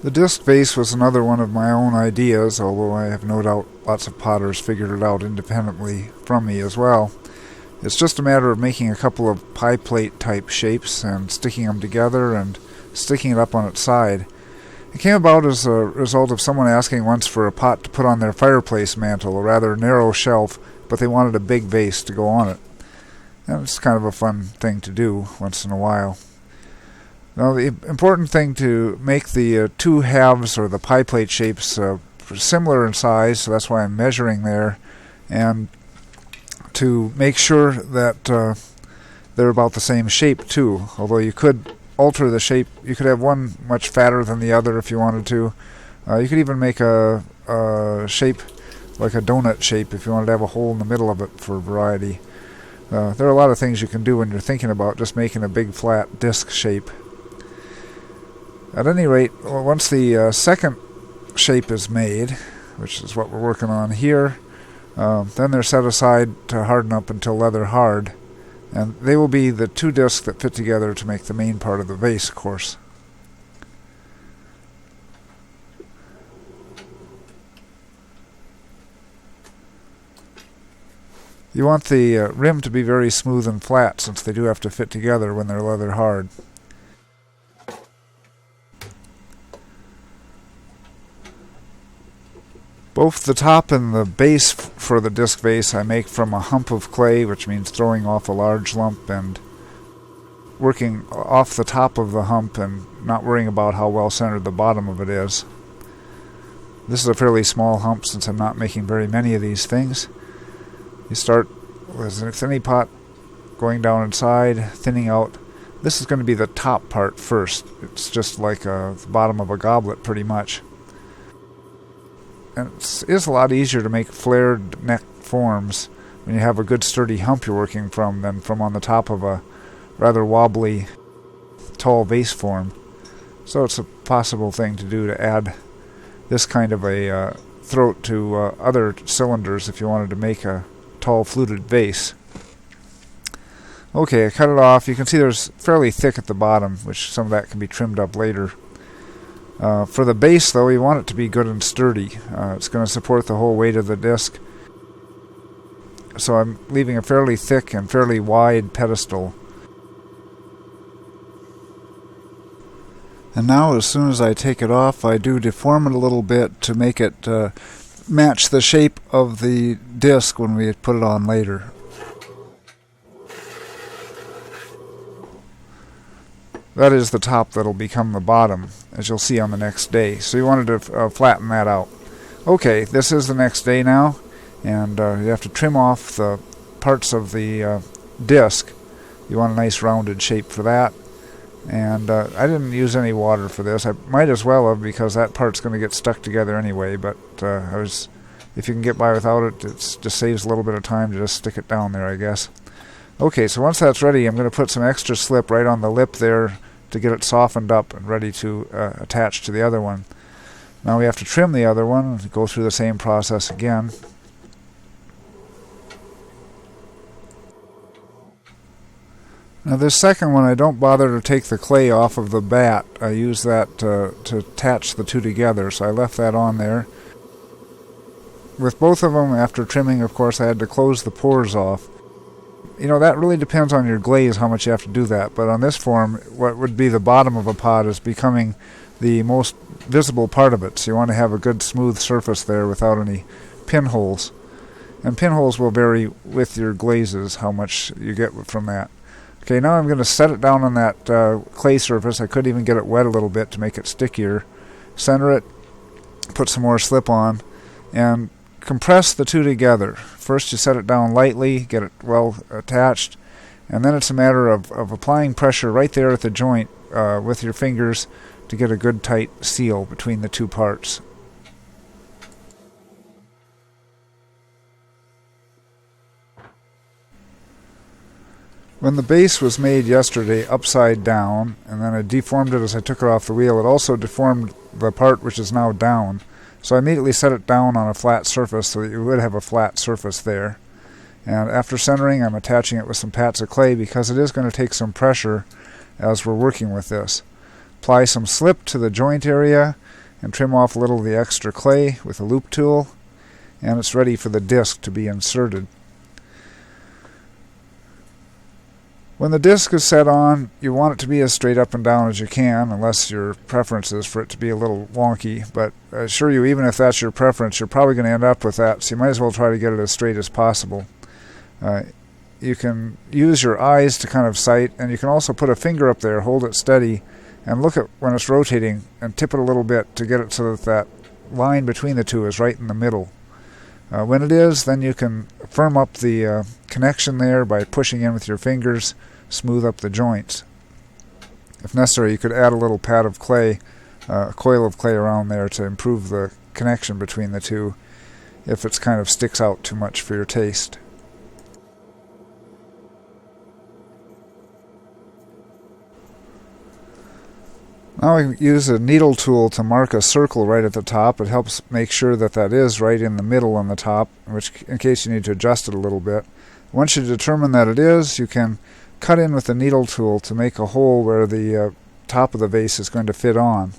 The disc vase was another one of my own ideas, although I have no doubt lots of potters figured it out independently from me as well. It's just a matter of making a couple of pie plate type shapes and sticking them together and sticking it up on its side. It came about as a result of someone asking once for a pot to put on their fireplace mantle, a rather narrow shelf, but they wanted a big vase to go on it. And it's kind of a fun thing to do once in a while. Now, the important thing to make the two halves or the pie plate shapes similar in size, so that's why I'm measuring there, and to make sure that they're about the same shape too, although you could alter the shape. You could have one much fatter than the other if you wanted to. You could even make a shape like a donut shape if you wanted to have a hole in the middle of it for variety. There are a lot of things you can do when you're thinking about just making a big flat disc shape. At any rate, once the second shape is made, which is what we're working on here, then they're set aside to harden up until leather hard, and they will be the two discs that fit together to make the main part of the vase, of course. You want the rim to be very smooth and flat, since they do have to fit together when they're leather hard. Both the top and the base for the disc vase I make from a hump of clay, which means throwing off a large lump and working off the top of the hump and not worrying about how well centered the bottom of it is. This is a fairly small hump since I'm not making very many of these things. You start with a thinning pot going down inside, thinning out. This is going to be the top part first. It's just like the bottom of a goblet pretty much. And it is a lot easier to make flared neck forms when you have a good sturdy hump you're working from than from on the top of a rather wobbly tall vase form. So it's a possible thing to do to add this kind of a throat to other cylinders if you wanted to make a tall fluted vase. Okay, I cut it off. You can see there's fairly thick at the bottom, which some of that can be trimmed up later. For the base, though, you want it to be good and sturdy. It's going to support the whole weight of the disc. So I'm leaving a fairly thick and fairly wide pedestal. And now, as soon as I take it off, I do deform it a little bit to make it match the shape of the disc when we put it on later. That is the top that'll become the bottom, as you'll see on the next day. So you wanted to flatten that out. Okay, this is the next day now, and you have to trim off the parts of the disc. You want a nice rounded shape for that. And I didn't use any water for this. I might as well have, because that part's going to get stuck together anyway, but if you can get by without it, it just saves a little bit of time to just stick it down there, I guess. Okay, so once that's ready, I'm going to put some extra slip right on the lip there to get it softened up and ready to attach to the other one. Now we have to trim the other one and go through the same process again. Now this second one, I don't bother to take the clay off of the bat. I use that to attach the two together, so I left that on there. With both of them, after trimming, of course, I had to close the pores off. You know, that really depends on your glaze how much you have to do that, but on this form, what would be the bottom of a pot is becoming the most visible part of it, so you want to have a good smooth surface there without any pinholes. And pinholes will vary with your glazes, how much you get from that. Okay, now I'm going to set it down on that clay surface. I could even get it wet a little bit to make it stickier. Center it, put some more slip on, and compress the two together. First you set it down lightly, get it well attached, and then it's a matter of applying pressure right there at the joint with your fingers to get a good tight seal between the two parts. When the base was made yesterday upside down, and then I deformed it as I took it off the wheel, it also deformed the part which is now down. So I immediately set it down on a flat surface so that you would have a flat surface there. And after centering, I'm attaching it with some pats of clay because it is going to take some pressure as we're working with this. Apply some slip to the joint area and trim off a little of the extra clay with a loop tool, and it's ready for the disc to be inserted. When the disc is set on, you want it to be as straight up and down as you can, unless your preference is for it to be a little wonky. But I assure you, even if that's your preference, you're probably going to end up with that, so you might as well try to get it as straight as possible. You can use your eyes to kind of sight, and you can also put a finger up there, hold it steady, and look at when it's rotating, and tip it a little bit to get it so that that line between the two is right in the middle. When it is, then you can firm up the connection there by pushing in with your fingers, smooth up the joints. If necessary, you could add a little pad of clay, a coil of clay around there to improve the connection between the two if it kind of sticks out too much for your taste. Now we use a needle tool to mark a circle right at the top. It helps make sure that that is right in the middle on the top, in case you need to adjust it a little bit. Once you determine that it is, you can cut in with the needle tool to make a hole where the top of the vase is going to fit on.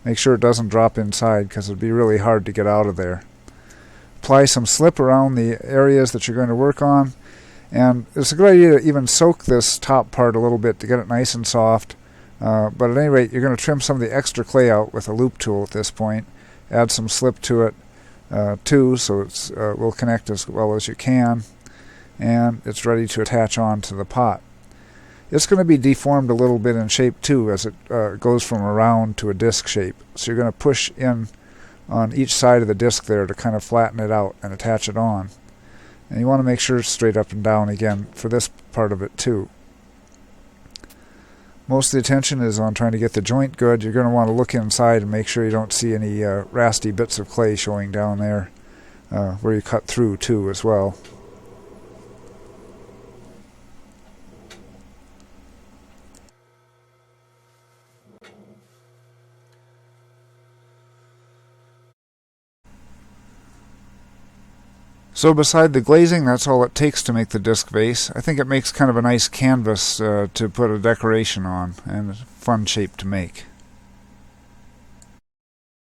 Make sure it doesn't drop inside, because it would be really hard to get out of there. Apply some slip around the areas that you're going to work on, and it's a good idea to even soak this top part a little bit to get it nice and soft. But at any rate, you're going to trim some of the extra clay out with a loop tool at this point. Add some slip to it too, so it will connect as well as you can, and it's ready to attach on to the pot. It's going to be deformed a little bit in shape too as it goes from a round to a disc shape. So you're going to push in on each side of the disc there to kind of flatten it out and attach it on. And you want to make sure it's straight up and down again for this part of it too. Most of the attention is on trying to get the joint good. You're going to want to look inside and make sure you don't see any rasty bits of clay showing down there where you cut through too as well. So beside the glazing, that's all it takes to make the disc vase. I think it makes kind of a nice canvas to put a decoration on, and a fun shape to make.